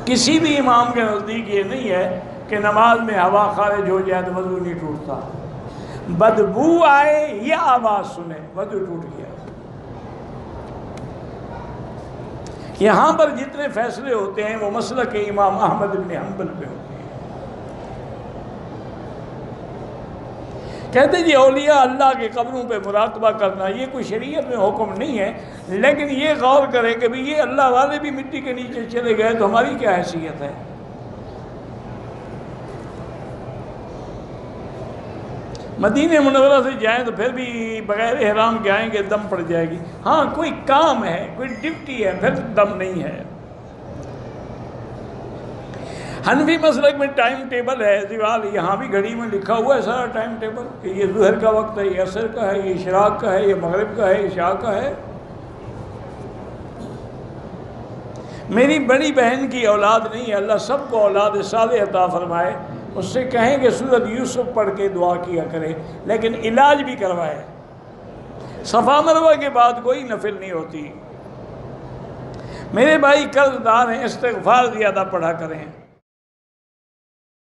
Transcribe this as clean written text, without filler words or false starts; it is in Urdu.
کسی بھی امام کے نزدیک یہ نہیں ہے کہ نماز میں ہوا خارج ہو جائے تو وضو نہیں ٹوٹتا، بدبو آئے یا آواز سنے وضو ٹوٹ گیا۔ یہاں پر جتنے فیصلے ہوتے ہیں وہ مسلک امام احمد بن حنبل پہ ہوتے ہیں۔ کہتے جی اولیاء اللہ کے قبروں پہ مراقبہ کرنا یہ کوئی شریعت میں حکم نہیں ہے، لیکن یہ غور کریں کہ بھی یہ اللہ والے بھی مٹی کے نیچے چلے گئے تو ہماری کیا حیثیت ہے؟ مدینہ منورہ سے جائیں تو پھر بھی بغیر احرام کے آئیں گے دم پڑ جائے گی۔ ہاں کوئی کام ہے، کوئی ڈیوٹی ہے، پھر دم نہیں ہے۔ حنفی مسلک میں ٹائم ٹیبل ہے، دیوال یہاں بھی گھڑی میں لکھا ہوا ہے سارا ٹائم ٹیبل کہ یہ ظہر کا وقت ہے، یہ عصر کا ہے، یہ اشراق کا ہے، یہ مغرب کا ہے، عشاء کا ہے۔ میری بڑی بہن کی اولاد نہیں ہے، اللہ سب کو اولاد صالح عطا فرمائے، اس سے کہیں کہ سورۃ یوسف پڑھ کے دعا کیا کرے، لیکن علاج بھی کروائے۔ صفا مروہ کے بعد کوئی نفل نہیں ہوتی۔ میرے بھائی قرض دار ہیں، استغفار زیادہ پڑھا کریں۔